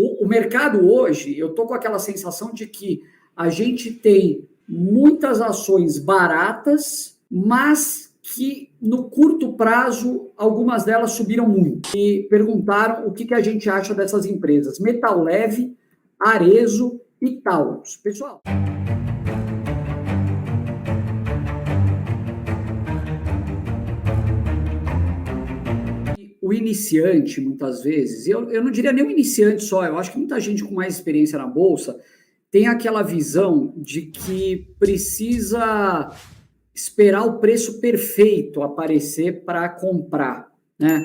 O mercado hoje, eu estou com aquela sensação de que a gente tem muitas ações baratas, mas que no curto prazo, algumas delas subiram muito. E perguntaram o que a gente acha dessas empresas. Metal Leve, Arezzo e Taurus. Pessoal... O iniciante, muitas vezes, eu não diria nem o iniciante só, eu acho que muita gente com mais experiência na Bolsa tem aquela visão de que precisa esperar o preço perfeito aparecer para comprar, né?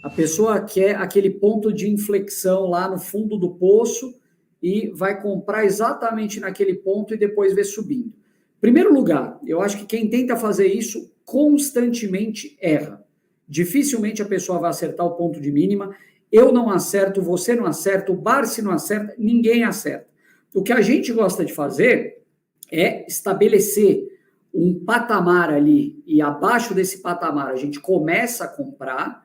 A pessoa quer aquele ponto de inflexão lá no fundo do poço e vai comprar exatamente naquele ponto e depois ver subindo. Em primeiro lugar, eu acho que quem tenta fazer isso constantemente erra. Dificilmente a pessoa vai acertar o ponto de mínima. Eu não acerto, você não acerta, o Barsi não acerta, ninguém acerta. O que a gente gosta de fazer é estabelecer um patamar ali, e abaixo desse patamar a gente começa a comprar,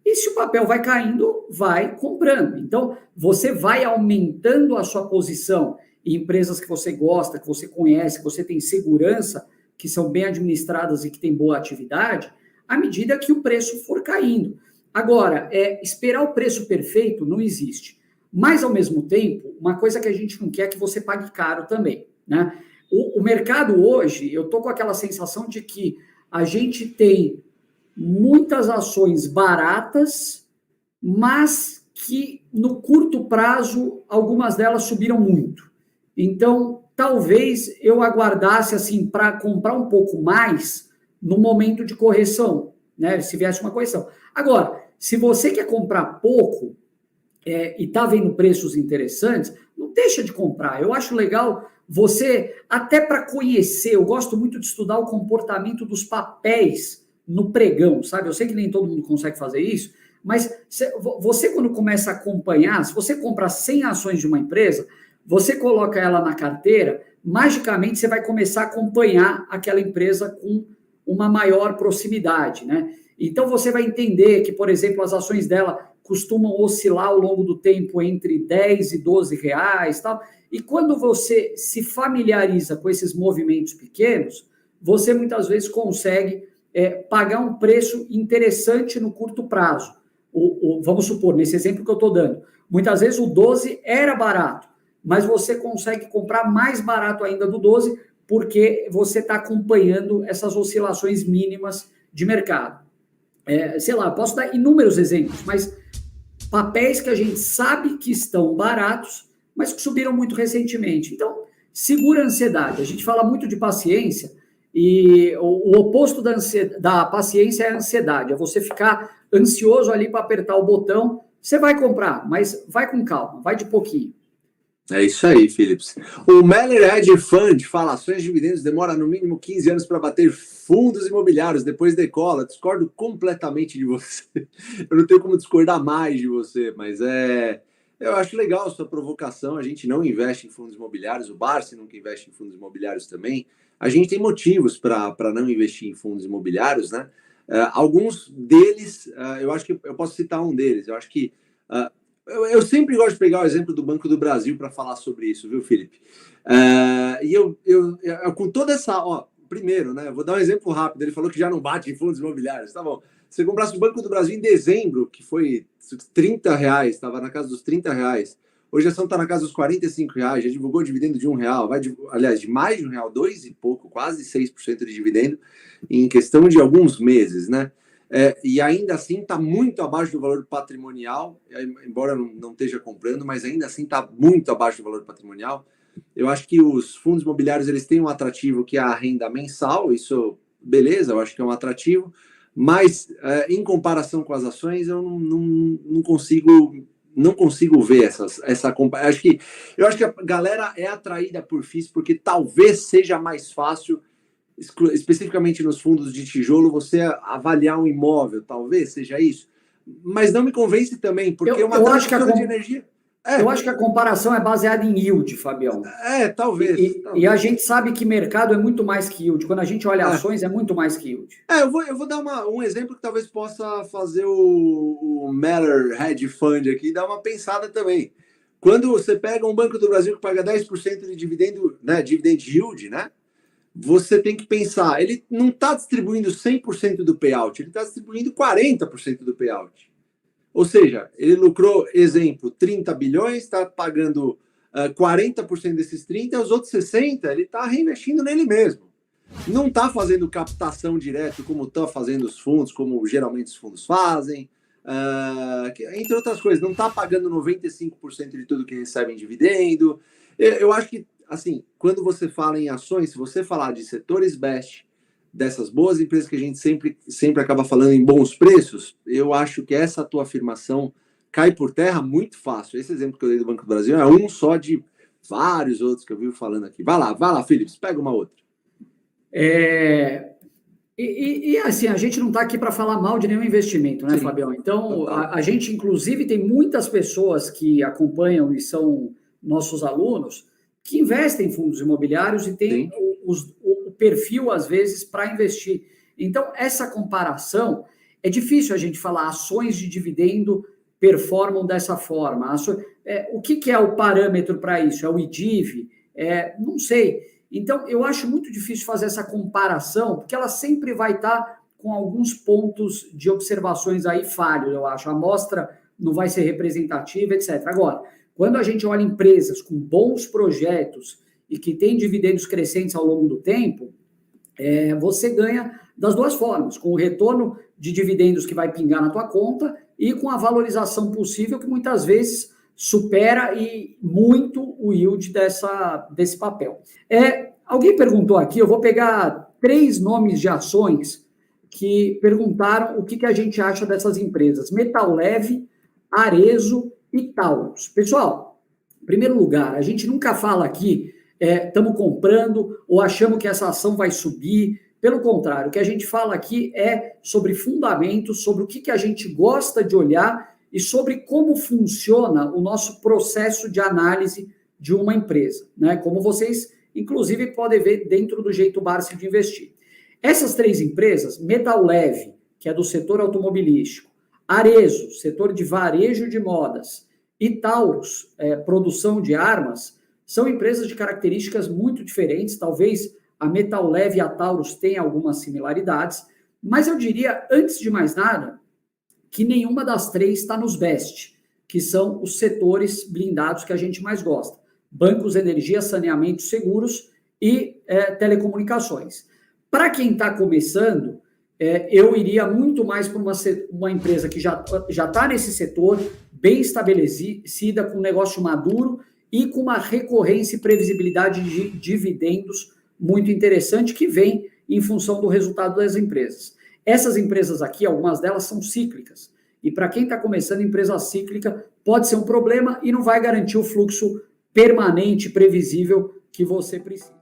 e se o papel vai caindo, vai comprando. Então, você vai aumentando a sua posição em empresas que você gosta, que você conhece, que você tem segurança, que são bem administradas e que têm boa atividade, à medida que o preço for caindo. Agora, esperar o preço perfeito não existe. Mas, ao mesmo tempo, uma coisa que a gente não quer é que você pague caro também, né? O mercado hoje, eu estou com aquela sensação de que a gente tem muitas ações baratas, mas que no curto prazo, algumas delas subiram muito. Então, talvez eu aguardasse assim para comprar um pouco mais no momento de correção, né? Se viesse uma correção. Agora, se você quer comprar pouco e está vendo preços interessantes, não deixa de comprar. Eu acho legal você, até para conhecer, eu gosto muito de estudar o comportamento dos papéis no pregão, sabe? Eu sei que nem todo mundo consegue fazer isso, mas você quando começa a acompanhar, se você comprar 100 ações de uma empresa, você coloca ela na carteira, magicamente você vai começar a acompanhar aquela empresa com uma maior proximidade, né? Então você vai entender que, por exemplo, as ações dela costumam oscilar ao longo do tempo entre 10 e 12 reais, tal. E quando você se familiariza com esses movimentos pequenos, você muitas vezes consegue pagar um preço interessante no curto prazo. Vamos supor, nesse exemplo que eu estou dando, muitas vezes o 12 era barato, mas você consegue comprar mais barato ainda do 12 porque você está acompanhando essas oscilações mínimas de mercado. Sei lá, posso dar inúmeros exemplos, mas papéis que a gente sabe que estão baratos, mas que subiram muito recentemente. Então, segura a ansiedade. A gente fala muito de paciência e o oposto da paciência é a ansiedade. É você ficar ansioso ali para apertar o botão. Você vai comprar, mas vai com calma, vai de pouquinho. É isso aí, Philips. O Meller Hedge Fund fala: ações de dividendos demora no mínimo 15 anos para bater fundos imobiliários, depois decola. Discordo completamente de você. Eu não tenho como discordar mais de você, mas eu acho legal a sua provocação. A gente não investe em fundos imobiliários, o Barsi nunca investe em fundos imobiliários também. A gente tem motivos para não investir em fundos imobiliários, né? Alguns deles, eu acho que eu posso citar um deles. Eu acho que eu sempre gosto de pegar o exemplo do Banco do Brasil para falar sobre isso, viu, Felipe? E eu com toda essa... primeiro, né? Eu vou dar um exemplo rápido. Ele falou que já não bate em fundos imobiliários. Tá bom. Se você comprasse o Banco do Brasil em dezembro, que foi R$30, estava na casa dos R$30. Hoje a ação está na casa dos R$45, já divulgou dividendo de R$1, aliás, de mais de R$1, 2 e pouco, quase 6% de dividendo em questão de alguns meses, né? E ainda assim está muito abaixo do valor patrimonial, embora não esteja comprando, mas ainda assim está muito abaixo do valor patrimonial. Eu acho que os fundos imobiliários eles têm um atrativo que é a renda mensal, isso, beleza, eu acho que é um atrativo, mas em comparação com as ações, eu não consigo ver essa comparação. Eu acho que a galera é atraída por FIIs porque talvez seja mais fácil, especificamente nos fundos de tijolo, você avaliar um imóvel, talvez seja isso, mas não me convence também, porque uma transmissora de energia... Eu acho que a comparação é baseada em yield, Fabião. Talvez. E a gente sabe que mercado é muito mais que yield. Quando a gente olha ações, é muito mais que yield. Eu vou dar um exemplo que talvez possa fazer o Meller Hedge Fund aqui dar uma pensada também. Quando você pega um Banco do Brasil que paga 10% de dividendo, né, dividend yield, né, você tem que pensar, ele não está distribuindo 100% do payout, ele está distribuindo 40% do payout. Ou seja, ele lucrou, exemplo, 30 bilhões, está pagando 40% desses 30, os outros 60, ele está reinvestindo nele mesmo. Não está fazendo captação direto, como estão fazendo os fundos, como geralmente os fundos fazem, entre outras coisas, não está pagando 95% de tudo que recebe em dividendo. Eu acho que, assim, quando você fala em ações, se você falar de setores best, dessas boas empresas que a gente sempre acaba falando em bons preços, eu acho que essa tua afirmação cai por terra muito fácil. Esse exemplo que eu dei do Banco do Brasil é um só de vários outros que eu vi falando aqui. Vai lá, Philips, pega uma outra. Assim, a gente não está aqui para falar mal de nenhum investimento, né, sim, Fabião? Então, a gente, inclusive, tem muitas pessoas que acompanham e são nossos alunos que investem em fundos imobiliários e têm o perfil, às vezes, para investir. Então, essa comparação, é difícil a gente falar ações de dividendo performam dessa forma. O que é o parâmetro para isso? É o IDIV? Não sei. Então, eu acho muito difícil fazer essa comparação, porque ela sempre vai estar com alguns pontos de observações aí falhos, eu acho. A amostra não vai ser representativa, etc. Agora, quando a gente olha empresas com bons projetos e que têm dividendos crescentes ao longo do tempo, você ganha das duas formas, com o retorno de dividendos que vai pingar na tua conta e com a valorização possível que muitas vezes supera e muito o yield desse papel. Alguém perguntou aqui, eu vou pegar 3 nomes de ações que perguntaram o que a gente acha dessas empresas. Metal Leve, Arezzo e Taurus. Pessoal, em primeiro lugar, a gente nunca fala aqui, estamos comprando ou achamos que essa ação vai subir. Pelo contrário, o que a gente fala aqui é sobre fundamentos, sobre o que a gente gosta de olhar e sobre como funciona o nosso processo de análise de uma empresa, né? Como vocês, inclusive, podem ver dentro do Jeito Barsi de investir. Essas 3 empresas, Metal Leve, que é do setor automobilístico, Arezzo, setor de varejo de modas, e Taurus, produção de armas, são empresas de características muito diferentes. Talvez a Metal Leve e a Taurus tenham algumas similaridades, mas eu diria, antes de mais nada, que nenhuma das 3 está nos best, que são os setores blindados que a gente mais gosta. Bancos, energia, saneamento, seguros e telecomunicações. Para quem está começando, eu iria muito mais para uma empresa que já está nesse setor, bem estabelecida, com um negócio maduro e com uma recorrência e previsibilidade de dividendos muito interessante que vem em função do resultado das empresas. Essas empresas aqui, algumas delas são cíclicas. E para quem está começando, empresa cíclica pode ser um problema e não vai garantir o fluxo permanente, previsível que você precisa.